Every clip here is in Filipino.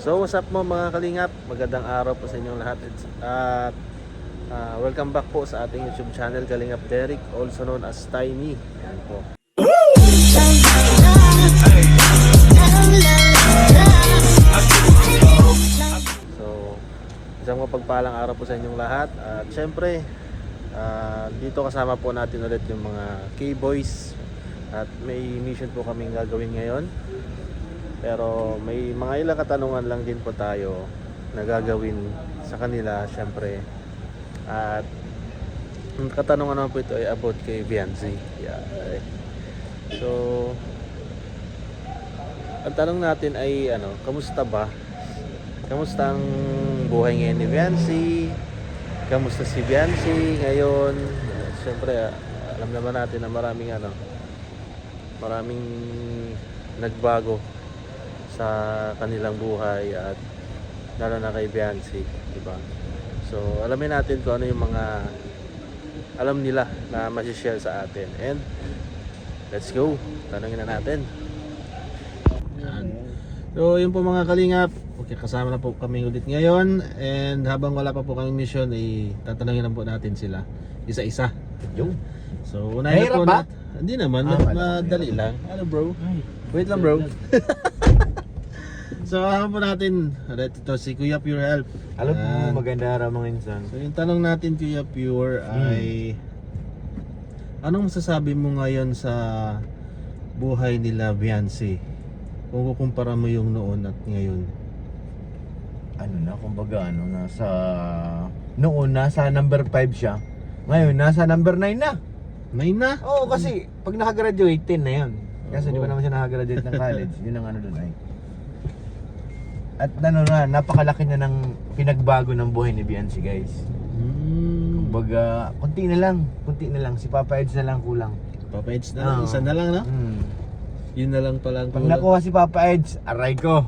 So what's up mo mga kalingap? Magandang araw po sa inyong lahat. At welcome back po sa ating YouTube channel, Kalingap Derek, also known as Tiny. Yan po. So isang mapagpalang araw po sa inyong lahat. At syempre dito kasama po natin ulit yung mga K-Boys. At may mission po kaming gagawin ngayon. Pero may mga ilang katanungan lang din po tayo na gagawin sa kanila syempre. At ang katanungan naman po ito ay about kay Viancy. Yeah. So ang tanong natin ay kamusta ba? Kamusta ang buhay ngayon ni Viancy? Kamusta si Viancy ngayon? Syempre alam naman natin na maraming nagbago sa kanilang buhay at lalo na kay Viancy, di ba? So, alamin natin kung ano yung mga alam nila na ma-share sa atin. And let's go. Tanungin na natin. Yan. So, yun po mga kalingap. Okay, kasama na po kami ulit ngayon. And habang wala pa po kaming mission, tatanungin na po natin sila isa-isa. Yung So, unahin na po ba? Hindi naman, madali lang. Ano bro? Wait lang bro. So, po natin, ito si Kuya Pure Help. Alam mo, maganda araw mga insan. So, yung tanong natin Kuya Pure ay anong masasabi mo ngayon sa buhay nila Viancy? Kung kukumpara mo yung noon at ngayon. Kumbaga noon nasa number 5 siya. Ngayon nasa number 9 na. 9 na? Oo, kasi pag nakagraduate 10 na 'yon. Kasi Oo. di ba naman siya nakagraduate ng college, yun ang doon ay. At napakalaki na ng pinagbago ng buhay ni Viancy, guys. Kumbaga, konti na lang, si Papa Eds na lang kulang. Papa Eds na lang, isa na lang, no? Yun na lang pala ang Pag nakuha si Papa Eds, aray ko.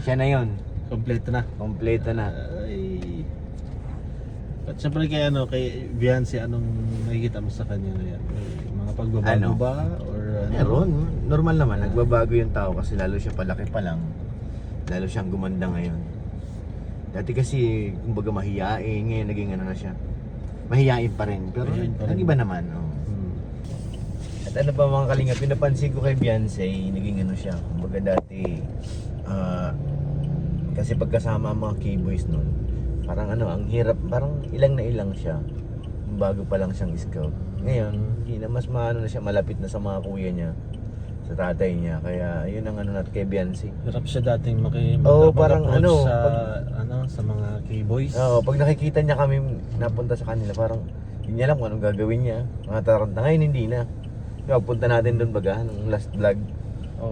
Siya na 'yon. Kompleto na. Kompleto na. Ay. At syempre kay Viancy, anong nakikita mo sa kanya na yan? May mga pagbabago ba? Or Meron. Normal naman, nagbabago yung tao kasi lalo siya palaki pa lang. Lalo siyang gumanda ngayon. Dati kasi, kumbaga mahiyain, ngayon naging na siya. Mahiyain pa rin, pero nag-iba naman. Oh. At ano ba mga kalingap, pinapansin ko kay Viancy, naging siya. Kumbaga dati, kasi pagkasama ang mga K-boys nun, parang ang hirap, parang ilang na ilang siya. Bago pa lang siyang scout. Ngayon, hindi na mas na siya, malapit na sa mga kuya niya, sa tatay niya. Kaya yun ang nat kay Viancy. hirap siya dating parang sa mga K-boys. Pag nakikita niya kami napunta sa kanila, parang hindi niya alam kung anong gagawin niya. Mga taranta ngayon, hindi na. Kaya punta natin doon baga, nung last vlog.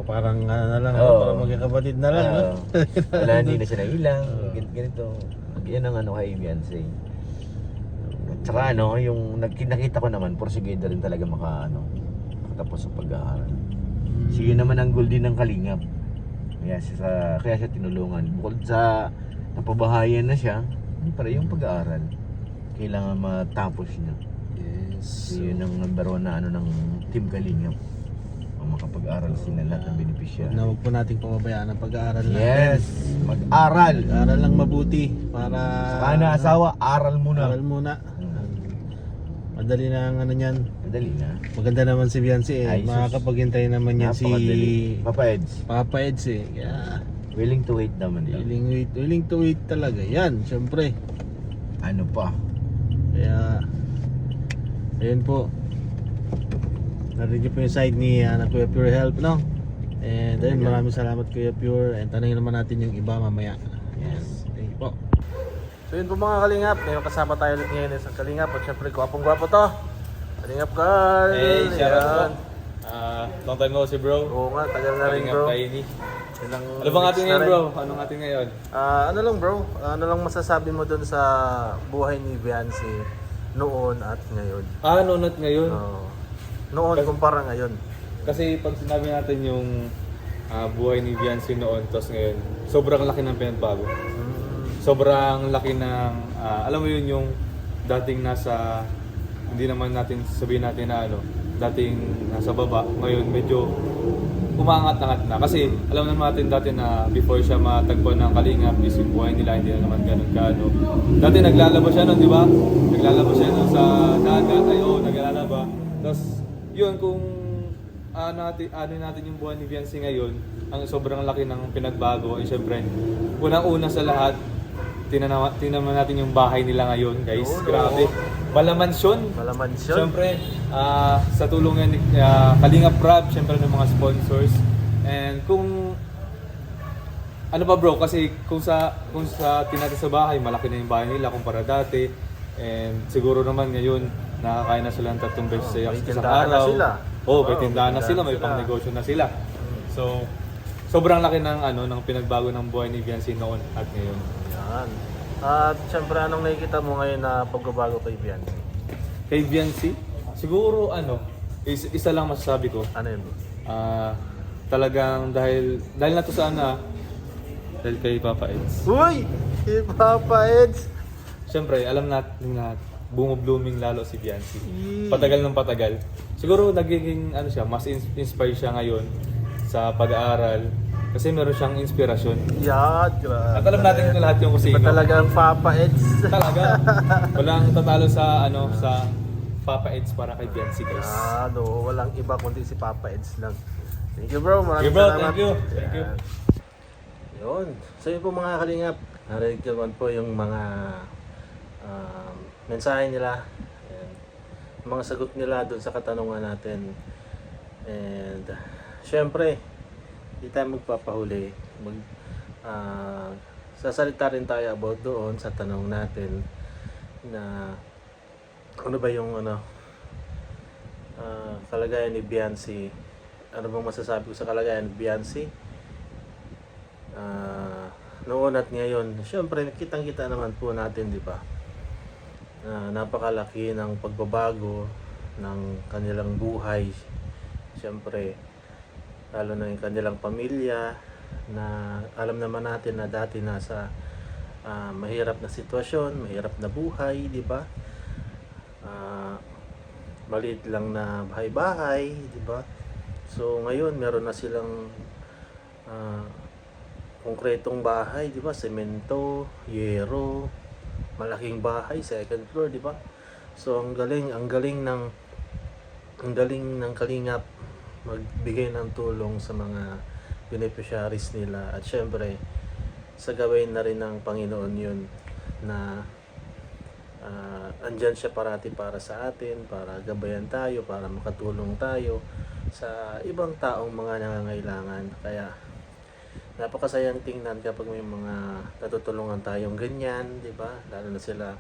Parang parang magkakapatid na lang. Wala, hindi na siya nailang. Ganito. Yan ang kay Viancy. At saka yung nakita ko naman, porsigido rin talaga makatapos sa pag-aaral. Siya naman ang goal din ng Kalingap. Kaya siya tinulungan. Bukod sa napabahayan na siya, yung pag-aaral. Kailangan matapos niya. Yes. Yun ang number 1 na ng Team Kalingap. Ang makapag-aral sila lahat ng beneficiary. Huwag po nating pababayaan ang pag-aaral natin. Yes, mag-aral. Mag-aaral lang mabuti para Sana asawa, aral muna. aral muna. Madali na ang niyan. Madali na. Maganda naman si Viancy Ay, sus. Makakapaghintay naman yan si Napakadali. Papa Eds, Papa Eds Kaya willing to wait naman daw. willing to wait talaga yan, syempre. Ano pa? Kaya ayun po, narinig po yung side ni Kuya Pure Help, no? And ayun, maraming salamat Kuya Pure. And tanongin naman natin yung iba mamaya. Yes. Thank you po. So yun po mga kalingap, ngayon kasama tayo ulit ngayon sa kalingap. At syempre gwapong-gwapo to, Kalingap Carl. Hey, shout out Ayan. po. Long time no see bro. Oo nga, tagal na rin bro. Tiny. Ilang Ano bang atin weeks na ngayon rin. bro? Anong atin ngayon? Ano lang bro, ano lang masasabi mo dun sa buhay ni Viancy noon at ngayon? Noon at ngayon. Noon kumpara ngayon. Kasi pag sinabi natin yung buhay ni Viancy noon tapos ngayon, sobrang laki ng pinagbago. Sobrang laki ng, alam mo yun yung dating hindi naman natin sabihin natin na dating nasa baba, ngayon medyo umangat-angat na. Kasi alam naman natin dati na before siya matagpuan ng Kalingap, is yung buhay nila hindi na naman ganun kaano. Dati naglalaba siya nun, di ba? Naglalaba siya nun sa dagat, naglalaba. Tapos yun, kung ano natin yung buhay ni Viancy ngayon, ang sobrang laki ng pinagbago. Ay syempre, unang-una sa lahat, tinaman natin yung bahay nila ngayon, guys. Grabe. Malamansyon. Malamansyon. Siyempre, sa tulungan ni Kalingap Rab, siyempre ng mga sponsors. And kung ano pa bro, kasi kung sa tinatin sa bahay, malaki na yung bahay nila kumpara dati. And siguro naman ngayon, nakakain na sila ng 3 beses sa may isang tindahan na araw. sila. May tindahan na sila, may sila. pang-negosyo na sila. So, sobrang laki ng pinagbago ng buhay ni Viancy noon at ngayon. Yan. At syempre, anong nakikita mo ngayon na pagbabago kay Viancy? Kay Viancy, siguro isa lang masasabi ko. Ano yun? Talagang dahil na to sa dahil kay Papa Eds. Uy! Si Papa Eds! Siyempre, alam natin na blooming lalo si Viancy. Yee. Patagal ng patagal. Siguro nagiging mas inspired siya ngayon sa pag-aaral kasi meron siyang inspirasyon. Yan, grabe. At alam natin kung lahat yung kusino. Iba talaga ang Papa Eds. Talaga. Walang tatalo sa sa Papa Eds para kay Viancy, guys. Walang iba kundi si Papa Eds lang. Thank you bro, maraming Okay, bro, salamat. thank you. Thank you. Yan. Yun. So yun po mga kalingap, narinig naman po yung mga mensahe nila. Ayan. Yung mga sagot nila dun sa katanungan natin. And syempre, hindi tayo magpapahuli. Sasalita rin tayo about doon sa tanong natin na ano ba yung kalagayan ni Viancy. Ano bang masasabi ko sa kalagayan ni Viancy? Noon at ngayon, syempre kitang-kita naman po natin, di ba? Napakalaki ng pagbabago ng kanilang buhay. Syempre, lalo na yung kanilang pamilya na alam naman natin na dati nasa mahirap na sitwasyon, mahirap na buhay, di ba? Maliit lang na bahay-bahay, di ba? So ngayon meron na silang konkretong bahay, di ba? Semento, yero, malaking bahay, second floor, di ba? So ang galing ng Kalingap magbigay ng tulong sa mga beneficiaries nila at syempre sa gawin na rin ng Panginoon yun na andyan siya parati para sa atin, para gabayan tayo, para makatulong tayo sa ibang taong mga nangangailangan. Kaya napakasayang tingnan kapag may mga natutulungan tayong ganyan, di ba? Lalo na sila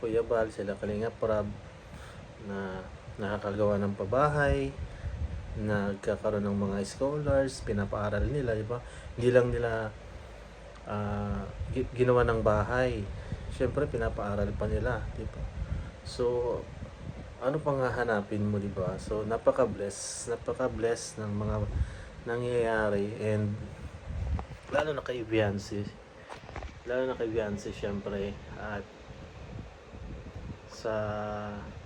Kuya Bal, sila Kalingap Rab na nakakagawa ng pabahay, nagkakaroon ng mga scholars, pinapaaral nila, di ba? Hindi lang nila ginawa ng bahay. Siyempre pinapaaral pa nila, di ba? So ano pang hahanapin mo, di ba? So napaka-bless ng mga nangyayari, and lalo na kay Viancy syempre. At sa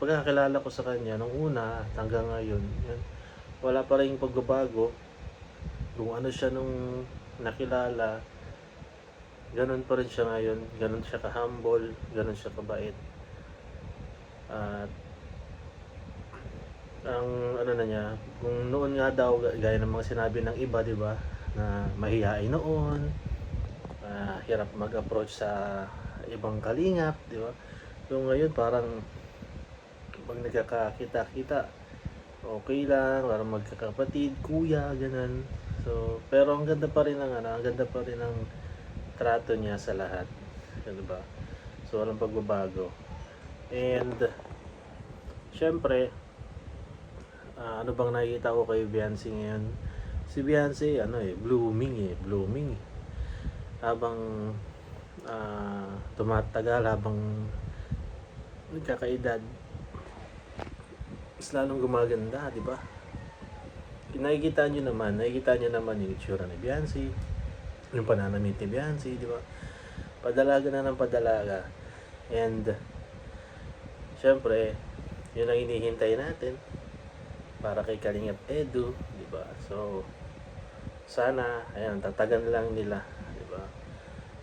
pagkakilala ko sa kanya nung una at hanggang ngayon, yan, wala pa rin pagbabago. Kung ano siya nung nakilala, ganun pa rin siya ngayon. Ganun siya ka-humble, ganun siya kabait. At ang ano na niya, kung noon nga daw gaya ng mga sinabi ng iba, di ba, na mahihain noon, hirap mag-approach sa ibang kalingap, di ba? So ngayon parang pag nagkakakita-kita, okay lang, parang magkakapatid, kuya, ganun. So pero ang ganda pa rin ng trato niya sa lahat, di ba? So walang pagbabago. And syempre, ano bang nakikita ko kay Viancy ngayon? Si Viancy, blooming. Habang tumatagal, habang nagkakaedad, mas lalong gumaganda, di ba? Nakikita nyo naman yung itsura ni Viancy, yung pananamit ni Viancy, di ba? Padalaga na ng padalaga. And syempre, yun ang hinihintay natin. para kay Kalingap Edu, di ba? So sana ayan, tatagan lang nila, di ba?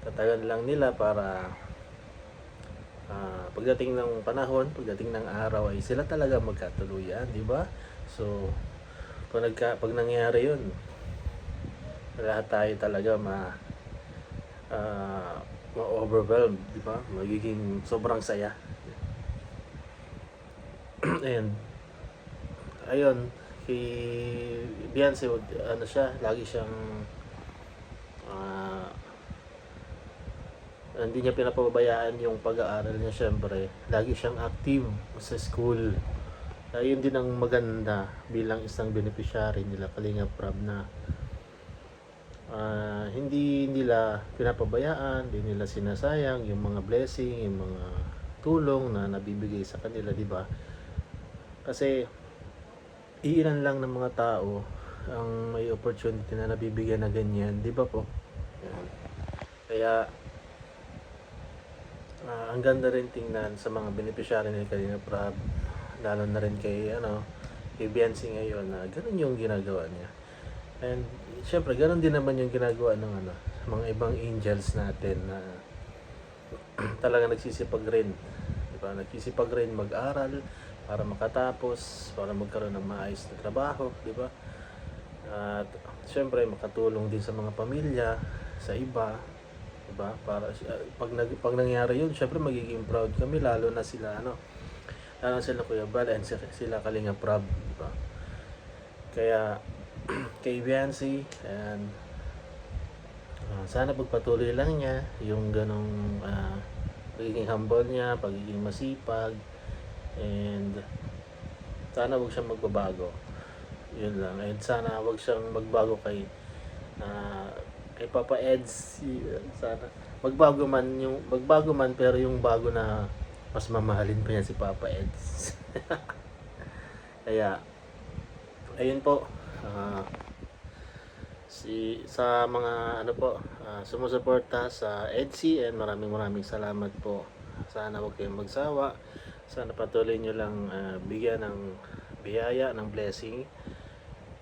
Tatagan lang nila para pagdating ng panahon, pagdating ng araw ay sila talaga magkatuluyan, di ba? So pag nangyari 'yun, lahat tayo talaga ma-overwhelmed, di ba? Magiging sobrang saya. And ayun, si Beyonce, ano siya, lagi siyang ah, hindi niya pinapabayaan yung pag-aaral niya, syempre. Lagi siyang active sa school. Yun din ang maganda bilang isang beneficiary nila Kalingap Prab na hindi nila pinapabayaan, hindi nila sinasayang yung mga blessing, yung mga tulong na nabibigay sa kanila, di ba? Kasi iilan lang ng mga tao ang may opportunity na nabibigyan na ganyan, di ba po? Yan. Kaya ang ganda rin tingnan sa mga beneficiary ni Kalingap Prab, lalo na rin kay kay Beyonce ngayon, na ganun yung ginagawa niya. And syempre ganun din naman yung ginagawa ng mga ibang angels natin na talaga nagsisipag rin, di ba? Nagsisipag rin mag-aral para makatapos, para magkaroon ng maayos na trabaho, di ba? At syempre makatulong din sa mga pamilya, sa iba, di ba? Para pag nangyari yun, syempre magiging proud kami, lalo na sila lalo na sila Kuya Bal and sila Kalingap Prab, di ba? Kaya kay Beyonce, and sana pagpatuloy lang niya yung ganong pagiging humble niya, pagiging masipag, and sana wag siyang magbabago. Yun lang. And sana wag siyang magbago kay Papa Eds. Sana magbago man pero yung bago na mas mamahalin pa niya si Papa Eds. Kaya ayun po, sa mga sumusuporta sa EDSI, and maraming salamat po. Sana huwag kayong magsawa, sana patuloy nyo lang bigyan ng biyaya, ng blessing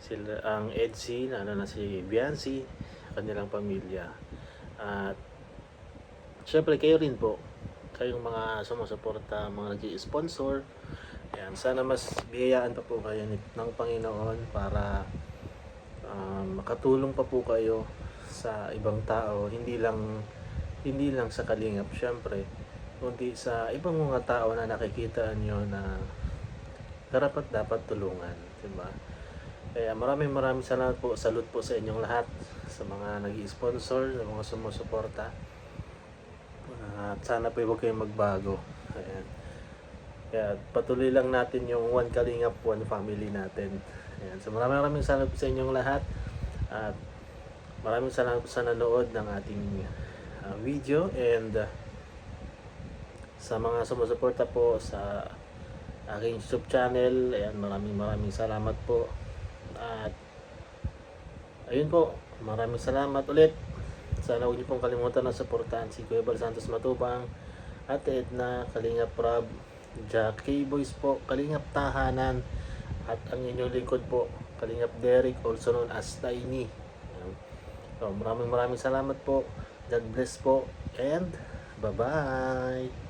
sila, ang EDSI, lalo na si Beyonce, kanilang pamilya. At syempre kayo rin po, kayong mga sumusuporta, mga nag-i-sponsor, ayan, sana mas biyayaan pa po kayo ng Panginoon para makatulong pa po kayo sa ibang tao, hindi lang sa Kalingap syempre, kundi sa ibang mga tao na nakikita nyo na karapat dapat tulungan, diba? Kaya maraming salamat po, salute po sa inyong lahat, sa mga nag-i-sponsor, sa mga sumusuporta, at sana po huwag kayong magbago. Ayan. Kaya patuloy lang natin yung One Kalingap, One Family natin. Ayan. So maraming salamat po sa inyong lahat, at maraming salamat po sa nanood ng ating video, and sa mga sumusuporta po sa aking YouTube channel. Ayan, maraming salamat po. At ayun po, maraming salamat ulit. Sana huwag niyo pong kalimutan na suportahan si Kuya Bal Santos Matubang, Ate Edna, Kalingap Prab, Jack K-Boys po, Kalingap Tahanan, at ang inyong lingkod po, Kalingap Derek, also known as Tiny. So, maraming salamat po. God bless po, and bye-bye.